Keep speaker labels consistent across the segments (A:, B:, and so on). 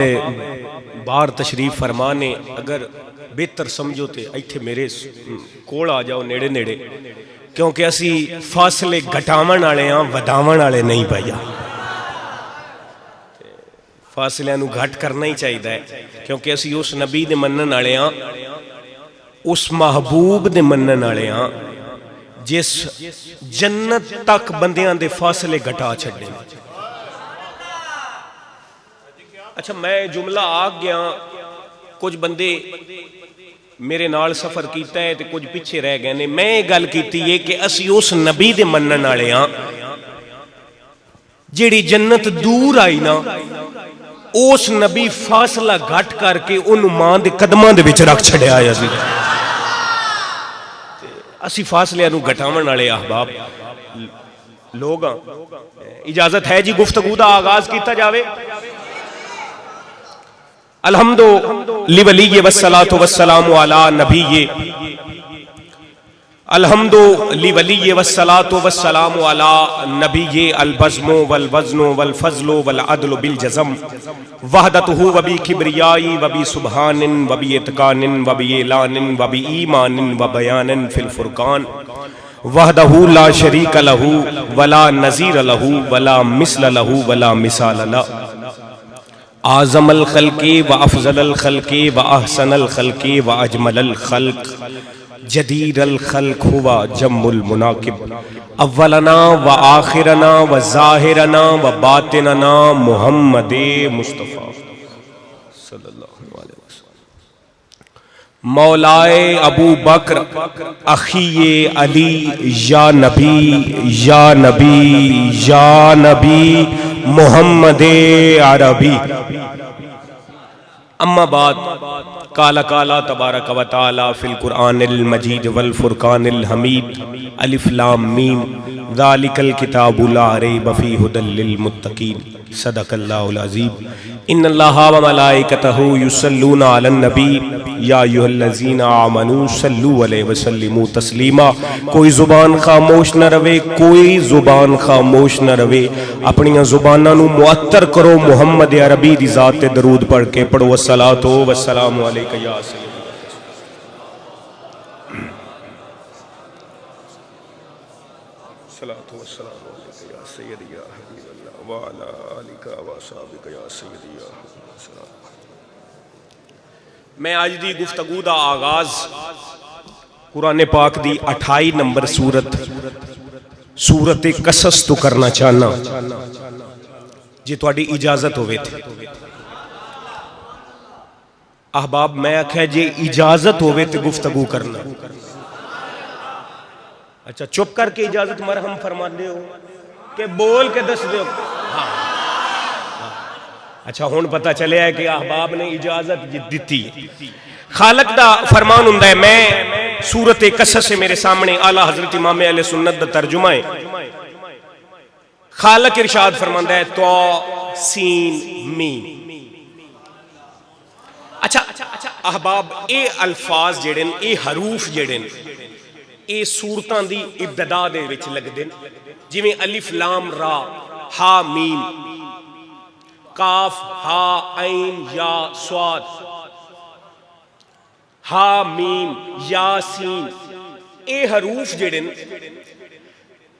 A: बाहर तशरीफ फरमा ने अगर बेहतर समझो तो इत्थे मेरे कोल आ जाओ नेड़े नेड़े, क्योंकि असी फासले घटावन वाले हाँ, वधावन वाले नहीं भैया। फासलियां नूं घट करना ही चाहिए, क्योंकि असी उस नबी दे मनन वाले हाँ, उस महबूब दे मनन वाले हाँ जिस जन्नत तक बंदियां दे फासले घटा छड्डे। अच्छा, मैं जुमला आ गया, कुछ बंदे मेरे नाल सफर किया है तो कुछ पिछे रह गए ने। मैं गल की है कि असी उस नबी दे मनन वाले हाँ जिहड़ी जन्नत दूर आई ना, उस नबी फासला घट करके उन्होंने मां दे कदमां दे विच रख छड्या है। असी फासलियां नूं घटावन वाले अहबाब लोग हाँ। इजाजत है जी गुफ्तगू दा आगाज किया जावे। अलहम्दु लिवली वस्सलातु वस्सलामु अला नबी, अलहम्दु लिवली वस्सलातु वस्सलामु अला नबी, अल बज़्मु वल वज़्नु वल फ़ज़्लु वल अदलु बिल जज़म, वहदतुहु व बि किब्रियाई व बि सुब्हानिन व बि इत्कानिन व बि एलानिन व बि ईमानिन व बयानिन फिल फुरकान, वहदहु ला शरीक लहु वला नज़ीर लहु वला मिस्ल लहु वला मिसाल लहु, आज़मल खल्क़ि व अफ़ज़लल खल्क़ि व अहसनल खल्क़ि व अजमलल खल्क़, जदीरल खल्क़ हुवा जम्मुल मुनाकिब, अव्वलना व आखिरना व ज़ाहिरना व बातिनना मुहम्मदे मुस्तफ़ा सल्लल्लाहु अलैहि वसल्लम। मौलाए अबू बकर अखिये अली या नबी या नबी या नबी मुहम्मदे अरबी। अम्मा बाद काला काला तबारक व तआला फिल कुरआनिल मजीद वल फुरकानिल हमीद, अलिफ लाम मीम, ज़ालिकल किताबु ला रैब फीहि हुदल लिल मुत्तकीन, सदक़ल्लाहुल अज़ीम। इन्नल्लाहा व मलाइकतहु युसल्लूना अलन नबी, या अय्युहल्लज़ीना आमनू सल्लू अलैहि व सल्लिमू तस्लीमा। कोई जुबान खामोश न रवे, कोई जुबान खामोश न रवे, अपनी जुबानां नूं मुअत्तर करो मुहम्मद अरबी दी ज़ात ते दरूद पढ़ के पढ़ो। अस्सलातु वस्सलामु अलैका या सय्यदी, अस्सलातु वस्सलामु अलैका या सय्यदी या हबीबल्लाह व अला आलिका व असहाबिका या सय्यदी या हबीबल्लाह। मैं आज दी गुफ्तगू दा आगाज कुरान पाक दी 28 नंबर सूरत कसस तो करना चाहना, जे तुहाडी इजाजत होवे थे। अहबाब मैं आख्या जे इजाजत होवे तो गुफ्तगू करना। अच्छा, चुप करके इजाजत मरहम फरमाते हो कि बोल के दस दो? हाँ। अच्छा, हुण पता चलिया है कि अहबाब ने इजाजत दी। खालक दा फरमान हुंदा है। मैं सूरत कसस से मेरे सामने आला हजरत इमाम अहले सुन्नत दा तर्जुमा है। खालक इरशाद फरमांदा है तो सीन मीम। अच्छा अहबाब, ये अल्फाज जेड़े न, ये हरूफ जेड़े न, ये सूरतां दी इब्तदा दे विच लगदे न। जिवें अलिफ लाम रा हा मीम, काफ हा ऐन या स्वाद, हा मीम या सीन, ये हरूफ जेड़े न,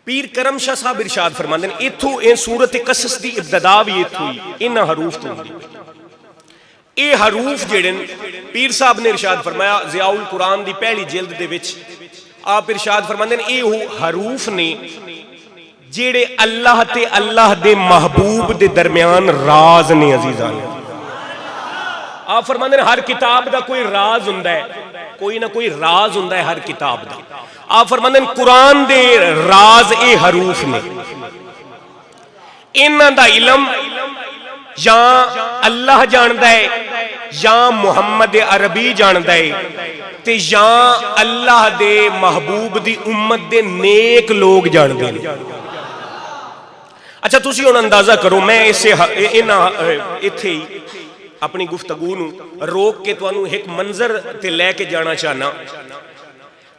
A: पीर करम शाह साहब इरशाद फरमांदे न, इत्थों ये सूरत कसस दी इब्तदा भी इत्थों ही इन्हां हरूफ तो हुंदी। ये हरूफ जेड़े न, पीर साहब ने इरशाद फरमाया ज़ियाउल कुरान दी पहली जिल्द दे विच, आप इरशाद फरमांदे न, ये हरूफ ने जेड़े अल्लाह ते अल्लाह दे महबूब दे दरमियान राज ने। अजीज़ान, आप फरमांदे न हर किताब दा कोई राज हुंदा है, कोई ना कोई राज हुंदा है हर किताब दा। आप फरमांदे न कुरान दे राज ये हरूफ ने। इन्हां दा इलम या अल्लाह जानदा है, या मुहम्मद अरबी जानदा है, ते या अल्लाह दे महबूब दी उम्मत दे नेक लोग जानदे हैं। अच्छा, तुसी हुण अंदाजा करो, मैं इसे इत्थे ही अपनी गुफ्तगू नूं रोक के तुहानूं एक मंजर ते लैके जाना चाहना।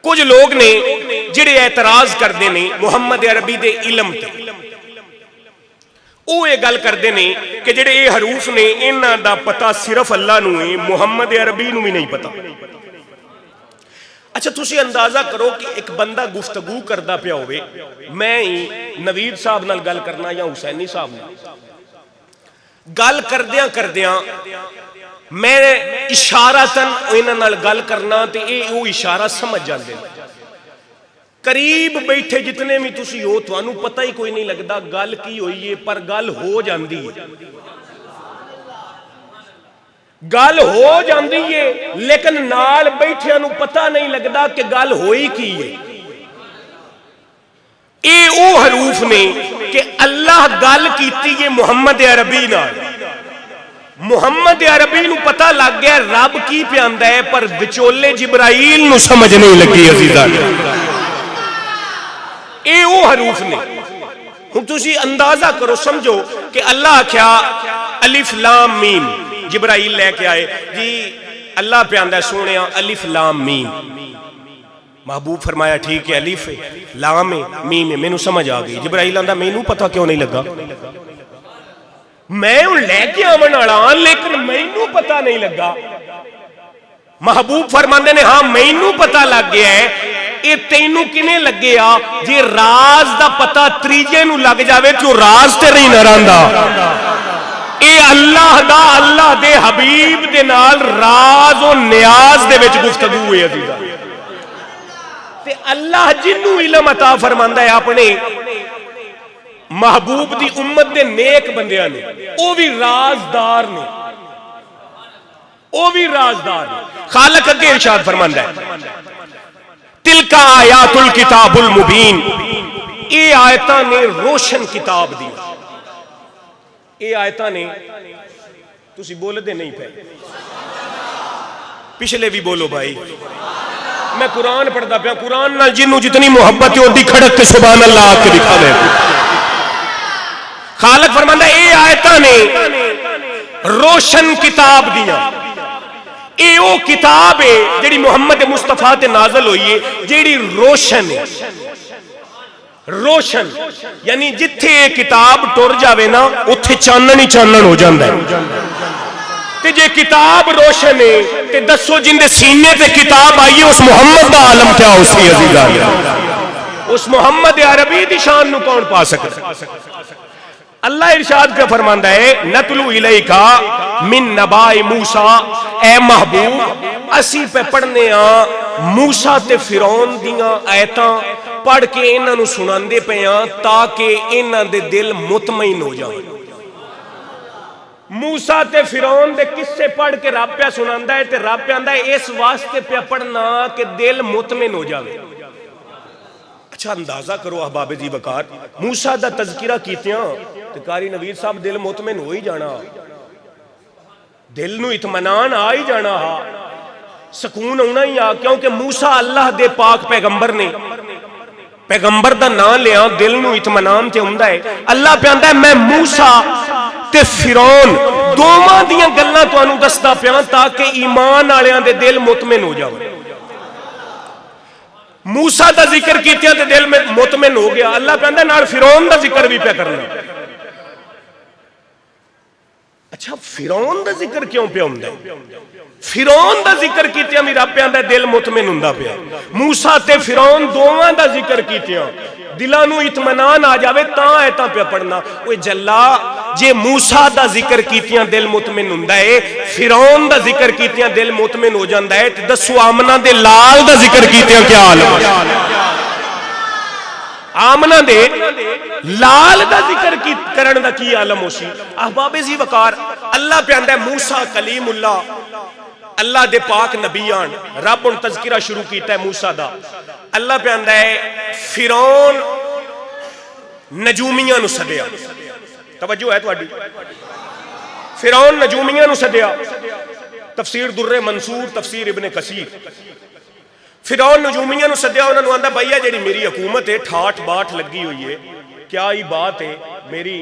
A: कुछ लोग ने जिहड़े एतराज करदे ने मुहम्मद अरबी दे इलम ते, ਉਹ ਇਹ ਗੱਲ ਕਰਦੇ ਨੇ कि ਜਿਹੜੇ ਇਹ हरूफ ने इन्हां दा पता सिर्फ अल्लाह नूं है, मुहम्मद अरबी नूं भी नहीं पता। अच्छा तुसी अंदाजा करो कि एक बंदा गुफ्तगू करदा पिया होवे, मैं ही नवीद साहब नाल गल करना या हुसैनी साहब नाल गल करदियां करदियां मैं इशारातन इन्हां नाल गल करना ते ये वो इशारा समझ जाते हैं। करीब बैठे जितने भी तुसी हो तुहानू पता ही कोई नहीं लगता गल की होई है, पर गल हो जाती है, गल हो जाती है, लेकिन नाल बैठिया नू पता नहीं लगता कि गल होई की है। ये वो हरूफ ने कि अल्लाह गल कीती है मुहम्मद अरबी नाल, मुहम्मद अरबी नू पता लग गया रब की प्यांदा है, पर विचोले जिब्राइल नू समझ नहीं लगी। अजीज़ा ये वो हरूफ ने। हुण तुसी अंदाजा करो, समझो कि अल्लाह आख्या अलिफ लाम मीम, जिब्राइल लेके आए जी अल्लाह प्यांदा सोने अलिफ लाम मीम, महबूब फरमाया ठीक है अलिफ है लाम है मीम है, मैनू समझ आ गई। जिब्राइल आंदा मैनू पता क्यों नहीं लगा, मैं हूं लैके आवन वाला लेकिन मैनू पता नहीं लगा। महबूब फरमांदे ने हाँ मैनू पता लग गया है, ये तैनू किने लगे आ जे राज दा पता त्रीजे नू लग जावे तो राज ते नहीं ना रहिंदा। ये अल्लाह दा अल्लाह दे हबीब दे नाल राज और न्याज दे विच गुफ्तगू है। अजीज़ा ते अल्लाह जिन्नू इल्म अता फरमांदा है अपने महबूब दी उम्मत दे नेक बंदियां ने, वो भी राजदार ने, वो भी राजदार ने। खालक अगे इरशाद फरमांदा है तिलका आयातुल किताबुल मुबीन, ये आयतां ने रोशन किताब दी। ये आयतां ने तुसी बोलदे नहीं पे, पिछले भी बोलो भाई। मैं कुरान पढ़दा पिया, कुरान नाल जिन्नू जितनी मोहब्बत है ओदी खड़क के सुभान अल्लाह आके दिखावे। खालक फरमांदा ये आयतां ने रोशन किताब दियां, ये वो किताब है जिहड़ी मुहम्मद मुस्तफा ते नाज़िल हुई है, जिहड़ी रोशन है। रोशन यानी जिथे ये किताब टुर जावे ना उत्थे चानन ही चानन हो जाता है। ते जे किताब रोशन है ते दसो जिंदे सीने ते किताब आई है उस मुहम्मद दा आलम क्या उसी अजीज़ा, उस मुहम्मद अरबी दी शान नू कौन पा सकता। अल्लाह इरशाद का फरमांदा है नतलू इलैका मिन नबाए मूसा, ए महबूब असी पे पढ़ने मूसा ते फिरौन दियां आयतां पढ़ के इन्हां नू सुनांदे पे ताकि इन्हां दे दिल मुतमईन हो जाए। मूसा ते फिरौन दे किस्से पढ़ के रब पे सुनांदा है, ते रब पे आंदा है इस वास्ते पे पढ़ना कि दिल मुतमईन हो जाए। अच्छा अंदाजा करो अहबाब जी वकार, मूसा दा तज़किरा कीतियां ते कारी नवीद साहब दिल मुतमईन हो ही जाना, दिल नू इत्मीनान आ ही जाना, सुकून आना ही आ, क्योंकि मूसा अल्लाह दे पाक पैगंबर ने, पैगंबर दा नाम लिया दिल नू इत्मीनान ते हुंदा है। अल्लाह पे आंदा है मैं मूसा ते फिरौन दोवां दियां गल्लां तुहानू दसदा पिया ताकि ईमान वालियां दे दिल मुतमईन हो जावे। मूसा का जिक्र किया तो दिल में मुतमईन हो गया, अल्लाह कहता नाल फिरौन का जिक्र भी पे करना। अच्छा फिरौन का जिक्र क्यों पे होंदा है? फिरौन का जिक्र किया भी रब पे दिल मुतमईन हुंदा पिया। मूसा ते फिरौन दोवां का जिक्र किया दिलां नू इत्मीनान आ जावे तां आयतां पे पढ़ना। ओए जल्ला जे मूसा दा जिक्र कीतियां दिल मुतमईन हुंदा है, फिरौन दा जिक्र कीतियां दिल मुतमईन हो जांदा है, ते दसो आमना दे लाल दा जिक्र कीतियां क्या हाल है? आमना दे लाल दा जिक्र करन दा की आलम होसी। अहबाबे जी वकार अल्लाह पे आंदा है मूसा कलीमुल्लाह, अल्लाह दे पाक नबी आन, रब हुण तज़किरा शुरू कीता है मूसा दा। अल्लाह पे आंदा है फिरौन नजूमियां नू सदिया, तवज्जो है तुहाडी, फिरौन नजूमियां नू सदिया। तफसीर दुर्रे मंसूर, तफसीर इब्ने कसीर। फिरौन नजूमियां नू सदिया, उन्हां नू आंदा भैया जेड़ी मेरी हुकूमत है ठाठ बाट लगी हुई है, क्या ही बात है, मेरी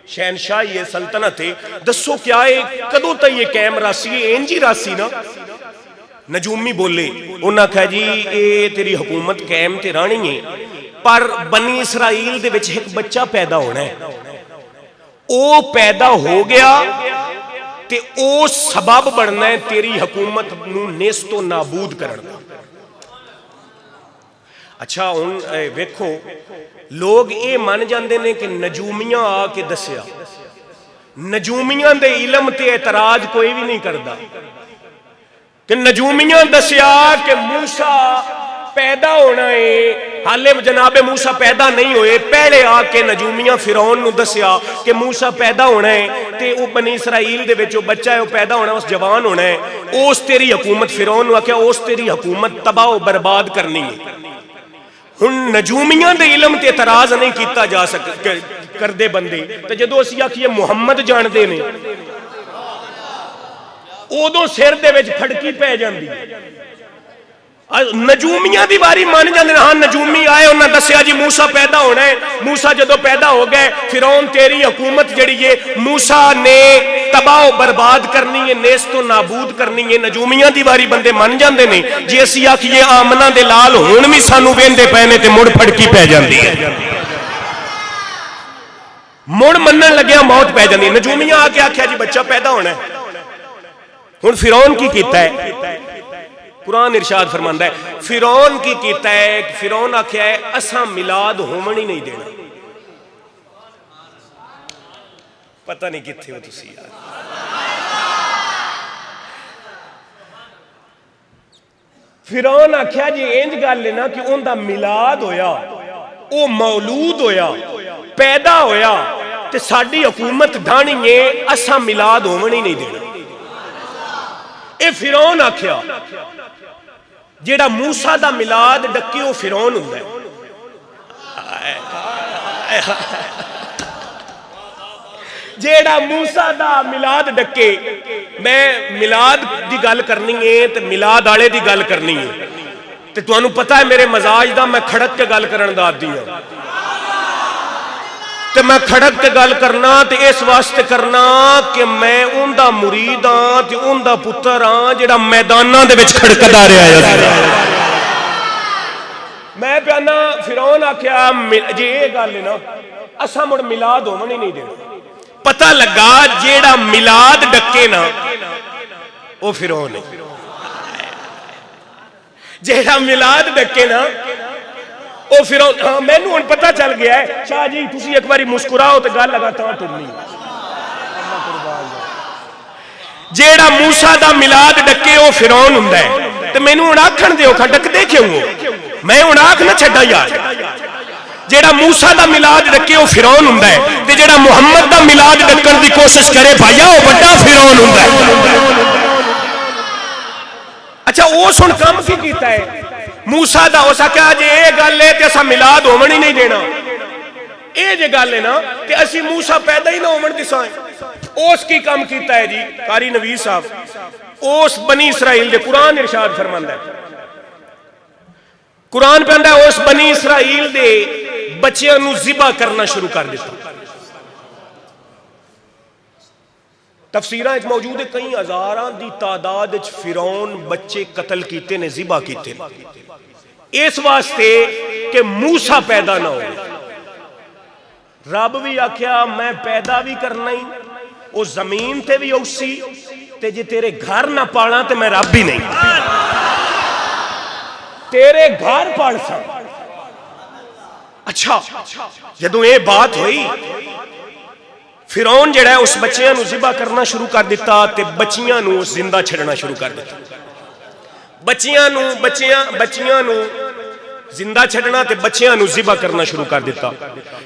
A: शहनशाही है, सल्तनत है, दसो क्या है कदों तक ये कैम रासी है? इंज ही रासी ना। नजूमी बोले, उन्हें आख्या जी ये तेरी हुकूमत कैम ते राणी है, पर बनी इसराइल दे विच एक बच्चा पैदा होना है, वो पैदा हो गया ते वो सबब बनना है तेरी हुकूमत नूं नेस्तो नाबूद करने का। अच्छा हुण वेखो, लोग ये मन जाते हैं कि नजूमियां आके दसिया, नजूमियां दे इलम ते एतराज कोई भी नहीं करता कि नजूमियां दसिया कि मूसा पैदा होना है, हाले जनाबे मूसा पैदा नहीं होए, पहले आके नजूमियां फिरौन नूं दसिया कि मूसा पैदा होना है ते वो बनी इसराइल दे विच बच्चा है वो पैदा होना, उस जवान होना है, उस तेरी हुकूमत फिरौन नूं आख्या उस तेरी हुकूमत तबाह बर्बाद करनी है। हुण नजूमियां दे इलम ते एतराज नहीं किया जा करदे बंदे, ते जदों असीं आखीए मुहम्मद जानदे ने उदों सिर दे विच फड़की पै जांदी। नजूमियां दी बारी मान जाते हैं, हाँ नजूमी आए उन्हें दसिया जी मूसा पैदा होना है, मूसा जदों पैदा हो गए फिरौन तेरी हुकूमत जिहड़ी है मूसा ने तबाह बर्बाद करनी है, नेस्तो नाबूद करनी है। नजूमियां दी बारी बंदे मान जाते हैं। जे असीं आखिए आमना दे लाल हुण भी सानू वेंदे पए ने ते मुड़ फड़की पै जाती है, मुड़ मनन लग्या मौत पै जाती है। नजूमियां आके आख्या जी बच्चा पैदा होना है। हुण फिरौन की कीता है, कुरान इरशाद फरमांदा है फिरौन की कीता है, फिरौन आख्या है असा मिलाद होवन ही नहीं देना। पता नहीं कित्थे हो तुसी यार। फिरौन आख्या जी इंज गल है ना कि उनका मिलाद होया, वो मौलूद होया, पैदा होया ते साडी हुकूमत ढाणी है, असा मिलाद होवन ही नहीं देना। ये फिरौन आख्या। जेड़ा मूसा दा मिलाद डके वो फिरौन हुंदा है। जेड़ा मूसा दा मिलाद डके, मैं मिलाद दी गल करनी है ते मिलाद वाले दी गल करनी है, ते तुहानू पता है मेरे मजाज दा, मैं खड़क के गल करन दा आदी हां, ते मैं खड़क के गल करना ते इस वास्ते करना कि मैं उनदा मुरीद हां ते उनदा पुत्तर हां जेड़ा मैदानां दे विच खड़कदा रहा है। मैं प्याना फिरौन आख्या जे ये गल है ना असा मुड़ मिलाद होवन ही नहीं देना। पता लगा जेड़ा मिलाद डके ना वो फिरौन है, जेड़ा मिलाद डके ना वो फिरौन। हाँ मैनू हुण पता चल गया है। शाह जी तुसी एक बारी मुस्कुराओ तो गल लगा तां टुरनी। जेड़ा मूसा दा मिलाद डके वो फिरौन हुंदा है, ते मैनू हुण आखण दिओ खटकदे क्यों हो, मैं हुण आख ना छड्डा यार। जेड़ा मूसा दा मिलाद डके वो फिरौन हुंदा है, ते जेड़ा मुहम्मद दा मिलाद डकण दी कोशिश करे भाईया वो बड़ा फिरौन हुंदा है। अच्छा उस हुण काम की कीता है मूसा दा, उस आख्या जे ये गल है ते असा मिलाद होवन ही नहीं देना। ये जे गल है ना ते असी मूसा पैदा ही ना होवन दिसां। उस की काम कीता है जी कारी नवीस साहब, उस बनी इसराइल दे कुरान इरशाद फरमांदा है, कुरान कहता है उस बनी इसराइल दे बच्चियां नूं ज़िबा करना शुरू कर दिता। तफसीरां च मौजूद है कई हज़ारां दी तादाद च फिरौन बच्चे कतल कीते ने, ज़िबा कीते इस वास्ते कि मूसा पैदा ना हो। रब भी आख्या मैं पैदा भी करना ही, वो जमीन ते भी उसी, ते जे तेरे घर ना पाला तो मैं रब भी नहीं, तेरे घर पाल सा। अच्छा जदों ये बात हुई फिरौन जिहड़ा है उस बच्चियां नूं ज़िबा करना शुरू कर दिता ते बच्चियां नूं जिंदा छड़ना शुरू कर दिता। बच्चियां नूं जिंदा छड़ना ते बच्चियां नूं ज़िबा करना शुरू कर दिता।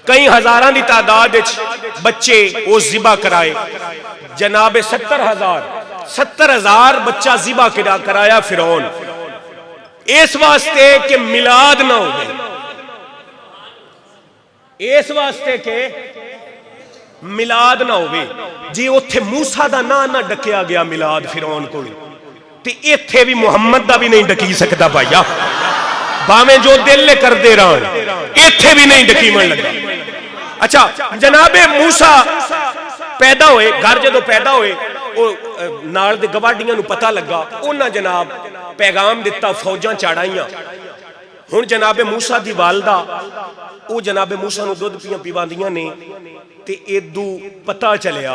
A: कई हज़ारां दी तादाद विच बच्चे वो ज़िबा कराए, जनाबे 70,000 बच्चा ज़िबा कराया फिरौन, इस वास्ते कि मिलाद ना हो, इस वास्ते के मिलाद ना होवे। जी उत्थे मूसा दा ना ना डकिया गया मिलाद फिरौन को, ते इत्थे भी मुहम्मद दा भी नहीं डकी सकता भाईया, भावें जो दिल करते रहन इत्थे भी नहीं डकीमन लगा। अच्छा जनाबे मूसा पैदा होए, घर जदों पैदा होए नाल दे गवाडियां नूं पता लगा, उन्हां जनाब पैगाम दिता, फौजां चाड़ाइयां। हुण जनाबे मूसा दी वालदा वो जनाबे मूसा नूं दुध पिवांदियां ने ते इदू पता चलिया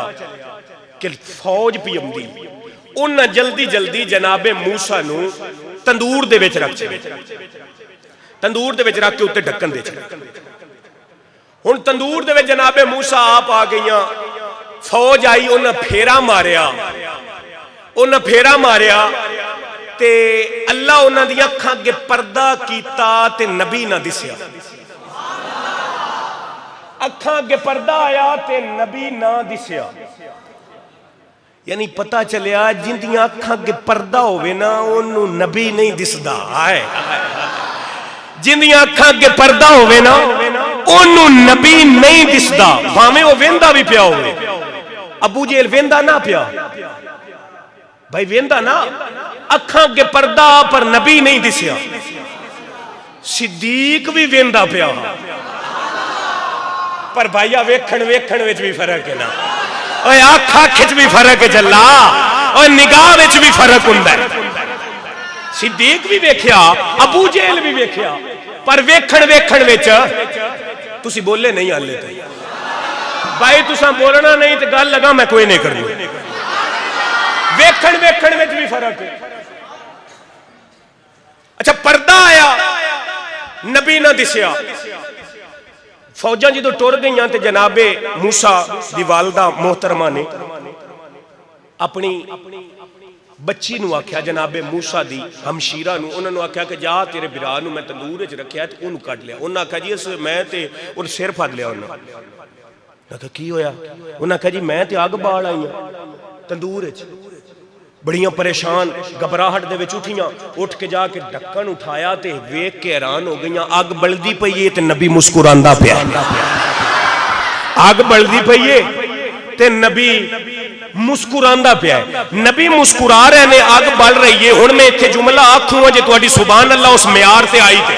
A: कि फौज पी आउंदी, उन्हें जल्दी जल्दी जनाबे मूसा नू तंदूर दे विच रख छड्डिया, तंदूर दे विच रख के उत्ते ढक्कन दे छड्डिया। हुण तंदूर दे विच जनाबे मूसा आप आ गईयां, फौज आई, उन्हें फेरा मारिया, उन्हें फेरा मारिया ते अल्लाह उन्हां दी अखां अगे पर्दा कीता ते नबी ना दिसिया, अखां अगे पर्दा आया ते नबी ना दिसिया। यानी पता चलिया जिंदियां अखां अगे पर्दा होवे ना ओनू नबी नहीं दिसदा है, जिंदियां अखां अगे पर्दा होवे ना ओनू नबी नहीं दिसदा, भावें वो वेंदा भी पिया होवे। अबू जेल वेंदा ना पिया भाई, वेंदा ना, अखां अगे पर्दा पर नबी नहीं दिसिया। सिद्दीक भी वेंदा पिया पर भाईया वेखण वेखण विच भी फर्क है ना, ओए अख अख विच भी फर्क है जल्ला, और निगाह विच भी फर्क हुंदा है। सिद्दीक भी वेख्या, अबू जेल भी वेख्या, पर वेखण वेखण विच तुसी बोले नहीं हाले तो भाई, तुसा बोलना नहीं तो गल लगा मैं कोई नहीं करनी, वेखण वेखण विच भी फर्क है। अच्छा पर्दा आया, नबी ना दिसिया, फौजां जो टुर गई तो जनाबे मूसा दी वालदा मोहतरमा ने अपनी बच्ची नू आख्या, जनाबे मूसा दी हमशीरा नू, उन्होंने आख्या कि जा तेरे बिरा नू मैं तंदूर च रखिया ते उन्होंने कट लिया। उन्हें आख्या जी इस मैं ते उन सिर फड़ लिया। उन्हें की होया? उन्हें आख्या जी मैं ते अग बाल आई तंदूर च, बड़ियां परेशान घबराहट दे विच उठियां, उठ के जाके ढक्कन उठाया ते वेख के हैरान हो गईयां, अग बलदी पई है ते नबी मुस्कुरांदा पिया, अग बलदी पई है ते नबी मुस्कुरांदा पिया। नबी मुस्कुरा रहे ने, अग बल रही है। हुण मैं इत्थे जुमला आखूंगा जे तुहाडी सुभान अल्लाह उस म्यार ते आई ते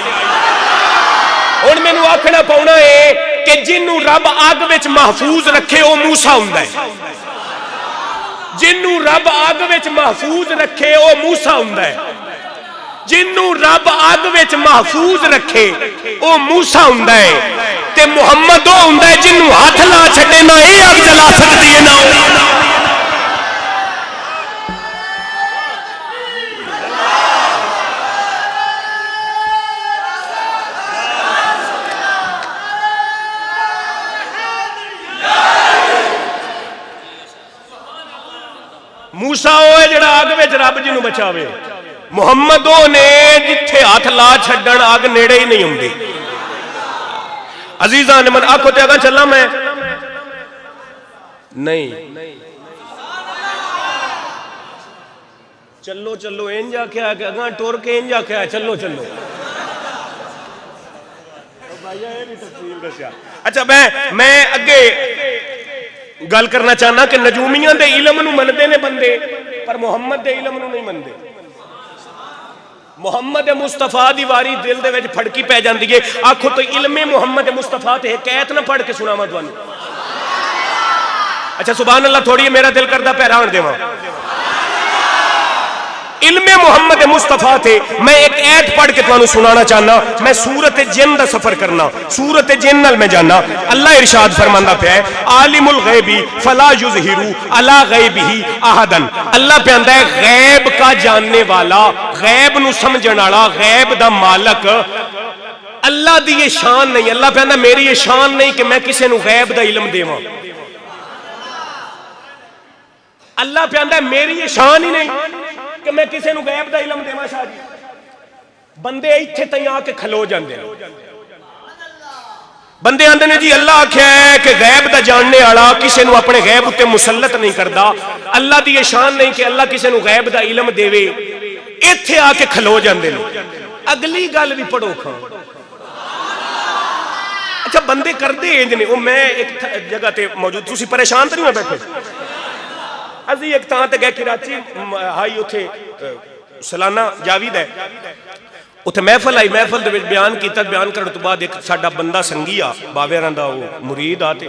A: हुण मैनू आखना पौना है कि जिन्नू रब अग विच महफूज रखे वो मूसा हुंदा है, जिन्नू रब अग विच महफूज रखे वो मूसा हुंदा है, जिन्नू रब अग विच महफूज रखे वो मूसा हुंदा है, ते मुहम्मद वो हुंदा है जिन्नू हाथ ला छड्डे ना ये अग जला सकदी है ना। मूसा वो है जिहड़ा अग विच रब जी नूं बचावे, मुहम्मद वो ने जिथे हाथ ला छड्डण अग नेड़े ही नहीं आउंदी। अजीज़ां ने मन आखो ते अगा चला मैं नहीं, चलो चलो इंज आख्या कि अगा टुर के इंज आख्या चलो चलो। अच्छा मैं अगे गल करना चाहना कि नजूमियां दे इलम नूं मनदे ने बंदे, पर मुहम्मद दे इलम नूं नहीं मनदे। मुहम्मद मुस्तफा दी वारी दिल दे विच फड़की पै जांदी है। आखो तो इल्मे मुहम्मद मुस्तफा ते कैत ना पढ़ के सुनावां तुहानूं। अच्छा सुभान अल्लाह, थोड़ी मेरा दिल करदा पैरान देवां। इल्मे मुहम्मद मुस्तफा थे, मैं एक ऐत पढ़ के तुहानूं सुनाना चाहना। मैं सूरत जिन दा सफर करना, सूरत जिन नाल मैं जाना। अल्लाह इरशाद फरमांदा पिया है, आलिमुल गैबी फला युज़हिरु अला गैबिही अहदन। अल्लाह कहंदा है गैब का जानने वाला, गैब नूं समझण वाला, गैब दा मालक अल्लाह दी ये शान नहीं। अल्लाह कहंदा मेरी ये शान नहीं कि मैं किसी नूं गैब दा इल्म देवां। अल्लाह कहंदा मेरी ये शान ही नहीं कि मैं किसी नूं गैब दा इल्म देवां। शाह जी बंदे इत्थे तई आके खलो जांदे ने, बंदे आंदे ने जी अल्लाह आख्या है कि गैब दा जानने वाला किसी नूं अपने गैब उत्ते मुसल्लत नहीं करदा। अल्लाह दी ये शान नहीं कि अल्लाह किसी नूं गैब दा इल्म देवे। इत्थे आके खलो जांदे ने। अगली गल भी पढ़ो खां। अच्छा बंदे करदे इंज ने। मैं एक जगह ते मौजूद, तुसी परेशान तो नहीं हो बैठे? असी एक थां ते गए कराची हाई, उथे सालाना जाविद है, उथे महफल आई। महफल दे विच बयान कीता। बयान करने तो बाद एक साडा बंदा संगी आ, बावेरां दा वो मुरीद आ, ते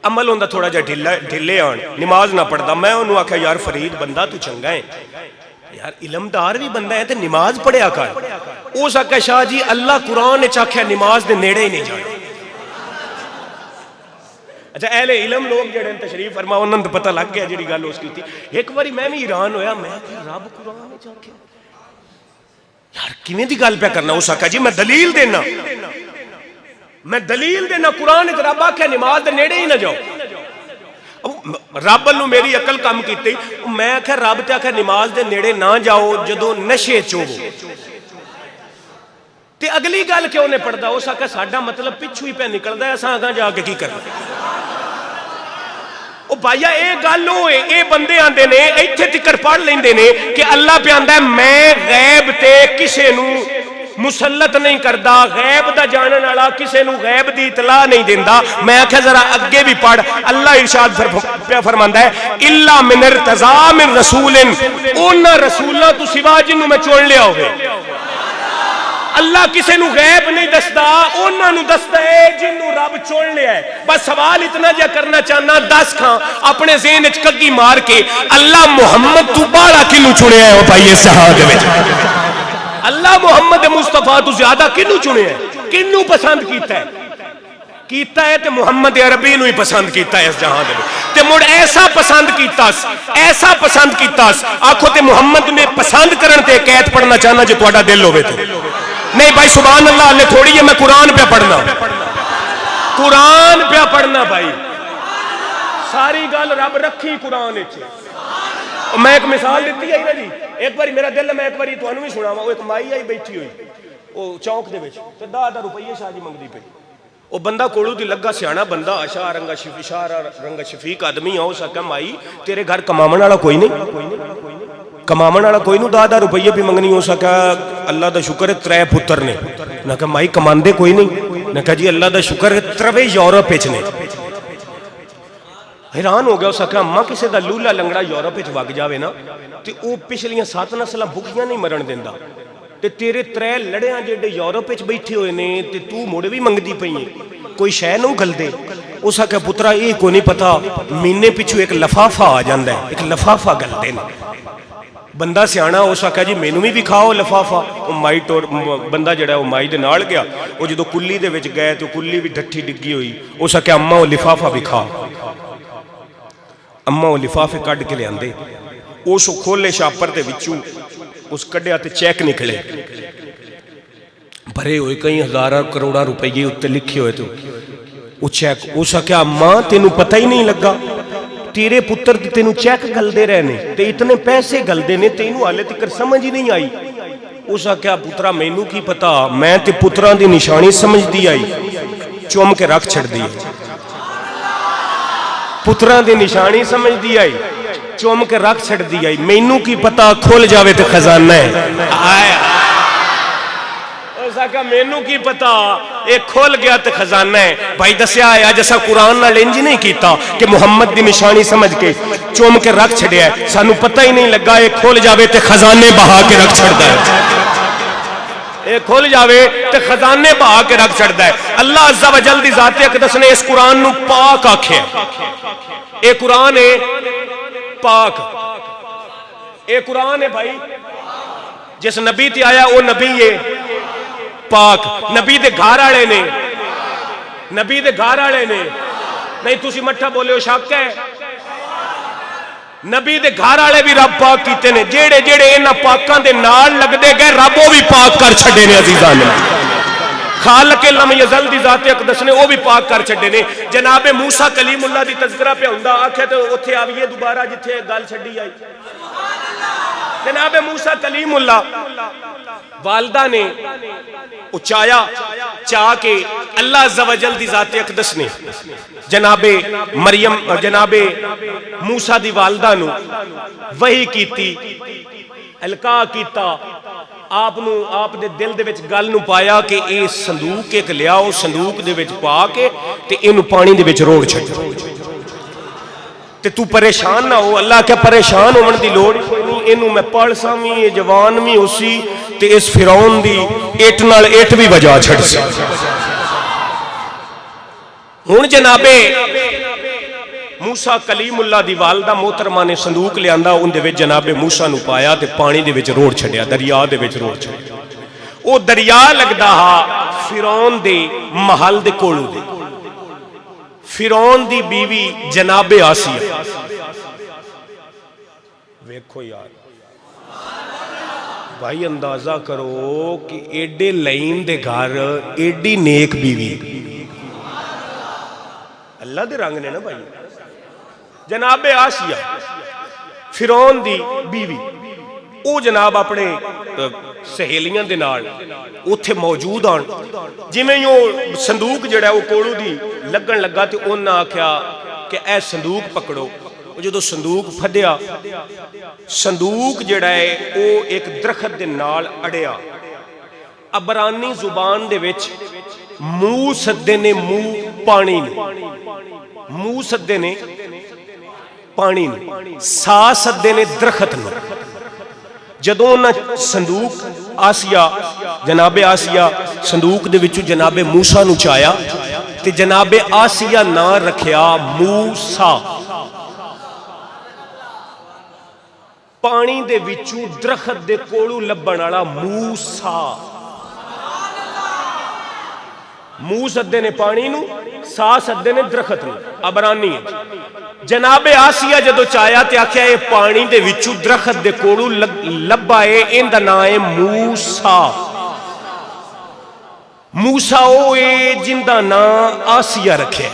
A: अमल होंदा थोड़ा जिहा ढिले आन, नमाज ना पढ़दा। मैं उन्होंने आख्या यार फरीद बंदा तू चंगा है यार, इलमदार भी बंदा है ते नमाज पढ़िया कर। उस आख्या शाह जी अल्लाह कुरान विच आख्या नमाज दे नेड़े ही नहीं जाना। अच्छा अहले इलम लोग जेडे तशरीफ फरमा उन्होंने तो पता लग गया जी गल उस की। एक बार मैं भी हैरान होया, मैं रब कुरान में आख्या यार किवें दी गल पे करना। उस आख्या जी मैं दलील देना, मैं दलील देना कुरान च रब आख्या नमाज दे नेड़े ही ना जाओ। रब वालों मेरी अकल काम की। मैं आख्या रब ते आख्या नमाज दे नेड़े ना जाओ जदों नशे च होवो ते अगली गल क्यों नहीं पढ़ता। उस आख्या साडा मतलब पिछू ही पे निकलदा है, असां अगां जाके की करना। ओ भाईया ये गल होए, ये बंदे आंदे ने इत्थे तिकर पढ़ लेंदे ने कि अल्लाह पे आंदा है मैं गैब ते किसे नू मुसलत नहीं करता, गैब दा जानन वाला किसे नू गैब दी इतला नहीं देंदा। मैं आख्या जरा अगे भी पढ़, अल्लाह इरशाद पे फरमांदा है इल्ला मिन इर्तज़ा मिन रसूलिन, उन्हां रसूलां तू सिवा जिन्नू मैं चुन लिया होवे। अल्लाह किसी नू गैब नहीं दसदा, उन्होंने दसदा है जिन्नू रब चुन लिया है। बस सवाल इतना जा करना चाहना, दस खां अपने ज़हन विच कग्गी मार के अल्लाह मुहम्मद तू बाला किनू चुनिया है भाई इस जहाज विच? अल्लाह मुहम्मद मुस्तफा तू ज्यादा किनू चुनिया है, किनू पसंद कीता है ते मुहम्मद अरबी नू ही पसंद कीता है इस जहां दे ते मुड़ ऐसा पसंद कीतास, ऐसा पसंद कीतास। आखो ते मुहम्मद ने पसंद करन ते कैत पढ़ना चाहना जो तुहाडा दिल होवे ते नहीं भाई सुभान अल्लाह हले थोड़ी है, मैं कुरान पे पढ़ना, कुरान पे पढ़ना भाई। सारी गल रब रखी कुरान विच। मैं एक मिसाल दी है ना जी, एक बार मेरा दिल मैं एक बार तुहानू भी सुनावा। वो एक माई आई बैठी हुई वो चौक दे विच ते 10,000 रुपये शादी मंगदी पई। वो बंदा कोलू दी लगा सियाना बंदा आशा रंगा शफीक आदमी आ। उस आख्या माई तेरे घर कमावन वाला कोई नहीं, कमावन वाला कोई नहीं, 10,000 रुपये भी मंगनी। उस आख्या अल्लाह का शुक्र है 3 पुत्र ने। ना कहा माई कमांदे कोई नहीं? ना कहा जी अल्लाह का शुक्र है 3 यूरोप ने। हैरान हो गया। उस आख्या अम्मा किसी का लूला लंगड़ा यूरोप वग जाए ना तो वह पिछलियां 7 नस्लां भुखियां नहीं मरण देंदा, ते तेरे 3 लड़ियां जेडे यूरोप बैठे हुए ने ते तू मुड़ भी मंगदी पई है, कोई शह नूं गलदे। उस आख्या पुत्रा ये को नहीं पता महीने पिछू एक लफाफा आ जाता है, एक लफाफा गलदे ने। बंदा सियाना उस आख्या जी मैनू भी विखाओ लफाफा। माई टोर बंदा जड़ा वो माई दे नाल गया, वो जो कुल्ली दे विच गए तो कुल्ली भी डट्ठी डिग्गी हुई। उस आख्या अम्मा वो लिफाफा विखा। अम्मा वो लिफाफे कढ़ के लियाते, उस खोले छापर के विचों उस कढ़िया ते चैक निकले भरे हुए कई हज़ार करोड़ा रुपये उत्ते लिखे हुए। तो वो चैक उस आख्या अम्मा तेनू पता ही नहीं लगा, तेरे पुत्र तेनू चैक गलदे रहे ने ते इतने पैसे गलदे ने तेनू हाले तक समझ ही नहीं आई। उस आख्या पुत्रा मैनू की पता, मैं ते पुत्रां दी निशानी समझदी आई, चुम के रख छड़दी आई। पुत्रां दी निशानी समझदी आई, चुम के रख छड़दी आई। मैनू की पता खुल जावे ते खजाना है। मैनू की पता ये खुल गया तो खजाना है। भाई दसिया है अज असा कुरान नाल इंज नहीं किया कि मुहम्मद की निशानी समझ के चुम के रख छड़िया, सानू पता ही नहीं लगा ये खुल जावे तो खजाने बहा के रख छड़दा है। ये खुल जावे तो खजाने बहा के रख छड़दा है। अल्लाह अज़्ज़ा व जल दी ज़ात अक़दस ने इस कुरान नू पाक आख्या। ये कुरान है पाक, ये कुरान है भाई जिस नबी ते आया वो नबी है पाक। नबी दे घर वाले ने, नबी दे घर वाले ने। नहीं तुसी मट्ठा बोले हो शक है? नबी दे घर वाले भी रब पाक कीते ने। जेड़े जेड़े इन्हां पाकां दे नाल लगदे गए रब वो भी पाक कर छड्डे ने। अजीज़ां ने खालक लम यज़ल दी ज़ात अक़दस ने वो भी पाक कर छड्डे ने। जनाबे मूसा कलीमुल्लाह दी तज़किरा पे हुंदा आखे तो उत्थे आविए दोबारा जिथे गल छड्डी आई। जनाबे मूसा कलीमुल्लाह वालदा ने उचाया चाह के अल्लाह अज़्ज़ा व जल दी ज़ात अक़दस ने जनाबे मरियम जनाबे मूसा दी वालदा नू वही कीती, हल्का कीता, आप दे दिल दे विच गल नू पाया कि ये संदूक एक लियाओ, संदूक दे विच पा के ते इनू पानी दे विच रोड़ छड्डो ते तू परेशान ना हो। अल्लाह क्या परेशान होने की लोड़ नहीं, इनू मैं पढ़सा भी ये जवान भी उसी ते इस फिरौन दी इट नाल इट भी वजा छड़ सी। हुण जनाबे मूसा कलीमुल्लाह दी वालदा मोहतरमा ने संदूक लियांदा, उहदे विच जनाबे मूसा नू पाया ते पानी दे विच रोड़ छड्डिया, दरिया दे विच रोड़ छड्डिया। वो दरिया लगदा हा फिरौन दे महल दे कोलों दे। फिरौन दी बीवी जनाबे आसिया। वेखो यार भाई, अंदाजा करो कि एडे लईन दे घर एडी नेक बीवी, अल्लाह दे रंग ने ना भाई। जनाबे आसिया फिरौन दी बीवी, वो जनाब अपने सहेलियां दे नाल उत्थे मौजूद आन। जिवें वो संदूक जिहड़ा वो कोलू दी लगन लगा तो उन्हें आख्या कि ऐ संदूक पकड़ो। जो संदूक फद्या, संदूक जिहड़ा है वो एक दरखत दे नाल अड़िया। अबरानी जुबान दे विच मूह सद्दे ने मूह पानी ने, मूह सद्दे ने पानी ने, सा सद्दे ने दरखत ने। जदों उन्हें संदूक आसिया, जनाबे आसिया संदूक दे विचों जनाबे मूसा नूं चाया ते जनाबे आसिया ना रखिया मूसा। पानी दे विचों दरखत दे कोलों लभण वाला मूसा। मूह सद्दे ने पानी नूं, सा सद्दे ने दरखत नूं, अबरानी। जनाबे आसिया जदों चाया ते आख्या ये पानी दे विचों दरखत दे कोलों लब्भा है, इहदा नाम है मूसा। मूसा ओ है जिंदा नाम आसिया रखे।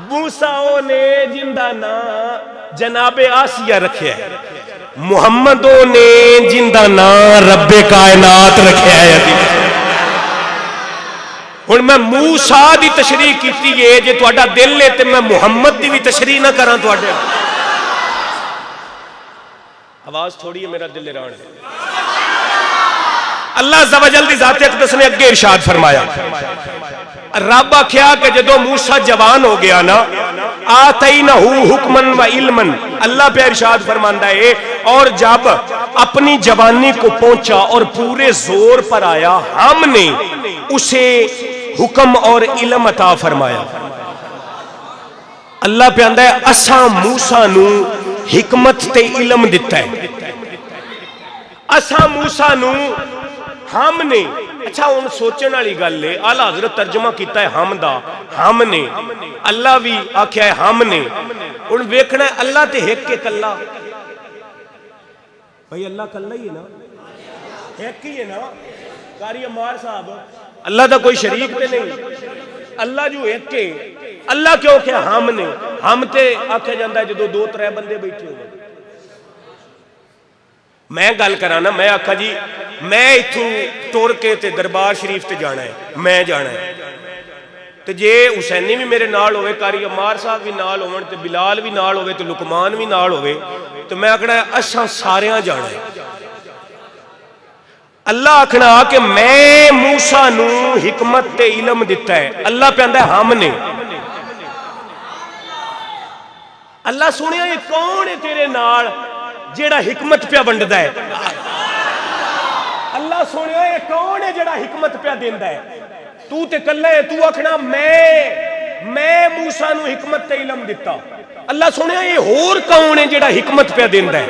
A: मूसा ओ ने जिंदा नाम जनाबे आसिया रखे। मुहम्मदो ने जिंदा नाम रब्बे कायनात रखे है। हुण मैं मूसा दी तशरीह कीती है, जे तुहाडा दिल है तो मैं मुहम्मद दी भी तशरीह ना करा। तुहाडे आवाज थोड़ी है, मेरा दिल हैरान है। अल्लाह अज़्ज़ा व जल दी ज़ात अक़दस ने अगे इरशाद फरमाया, रब आख्या कि जदों मूसा जवान हो गया ना, आतैनहू हुक्मन व इल्मन, अल्लाह पे इरशाद फरमांदा है, और जब अपनी जवानी को पहुंचा और पूरे जोर पर आया, हमने उसे हुक्म और इल्म अता फरमाया। अल्लाह पे आंदा है असा मूसा नू हिकमत ते इल्म दिता है। असा मूसा नू हमने, अच्छा हुण सोचण वाली गल है, आला हज़रत तर्जमा किया है हम दा, हमने, अल्लाह भी आख्या है हमने। हुण वेखना अल्लाह ते एक के कल्ला, भाई अल्लाह कल्ला ही है ना, एक ही है ना। कारी अमार साहब, अल्लाह का कोई शरीक ते नहीं, अल्लाह जो एक के। अल्लाह क्यों क्या हमने, हम ते आख्या जाता है जो दो त्रै बंदे बैठे हो। मैं गल करा ना, मैं आखा जी मैं इथों तुर के ते दरबार शरीफ ते जाना है, मैं जाना है, तो जे हुसैनी भी मेरे नाल होवे, कारी अमार साहब भी नाल होवन, ते बिलाल भी नाल होवे, ते लुकमान भी नाल होवे, तो मैं आखना असां सारियां जाना है। अल्लाह आखना कि मैं मूसा नू हिकमत ते इल्म दिता है। अल्लाह पे आंदा हमने। अल्लाह सुनिया ये कौन है तेरे नाल जेड़ा हिकमत पे वंडदा है। अल्लाह सुनिया ये कौन है जेड़ा हिकमत पे देंदा है। तू ते कल्ला है, तू आखना मैं मूसा नू हिकमत ते इल्म दिता। अल्लाह सुनिया ये होर कौन है जेड़ा हिकमत पे देंदा है,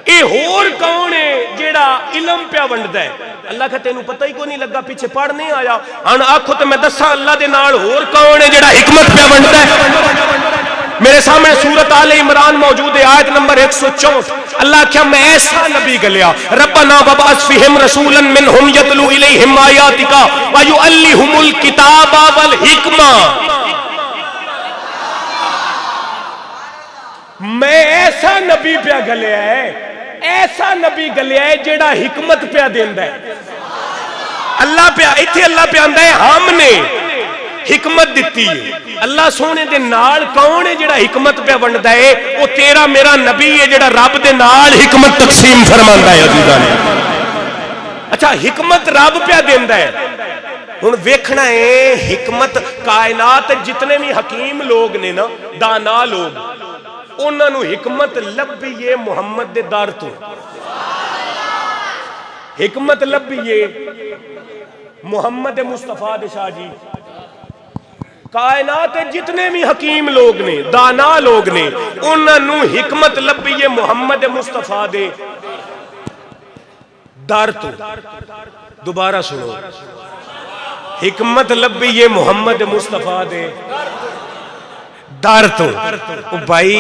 A: ये होर कौन है जेड़ा इल्म पे वंडदा है। अल्लाह का तेनू पता ही को नहीं लगा, पीछे पढ़ नहीं आया। हन आखो तो मैं दसा अल्लाह दे नाल होर कौन है जेड़ा हिकमत पे वंडदा है। मेरे सामने सूरत आले इमरान मौजूद है, आयत नंबर 164। अल्लाह क्या मैं ऐसा नबी गलिया, रब्बना वबअस फीहिम रसूलन मिनहुम यतलू इलैहिम आयातिका व युअल्लिहुमुल किताबा वल हिकमा। मैं ऐसा नबी पे गलिया है, ऐसा नबी गलिया है जेड़ा हिकमत पे देंदा है। अल्लाह पे इत्थे अल्लाह पे आंदा है हमने हिकमत दिती है। अल्लाह सोने दे नाल कौन है जेड़ा हिकमत पे वंडदा है? वो तेरा मेरा नबी है जेड़ा रब दे नाल हिकमत तकसीम फरमांदा है। अजीज़ां ने, अच्छा हिकमत रब पे देंदा है। हुण वेखना है हिकमत कायनात जितने भी हकीम लोग ने ना, दाना लोग, उन्होंने हिकमत लभी है मुहम्मद दे दर तो। हिकमत लभी है मुहम्मद मुस्तफा दे शाह जी। कायनात जितने भी हकीम लोग ने, दाना लोग ने, उन्होंने हिकमत लभी है मुहम्मद मुस्तफा दे दर तो। दोबारा सुनो, एक मतलब ये मोहम्मद मुस्तफा दे दर तो भाई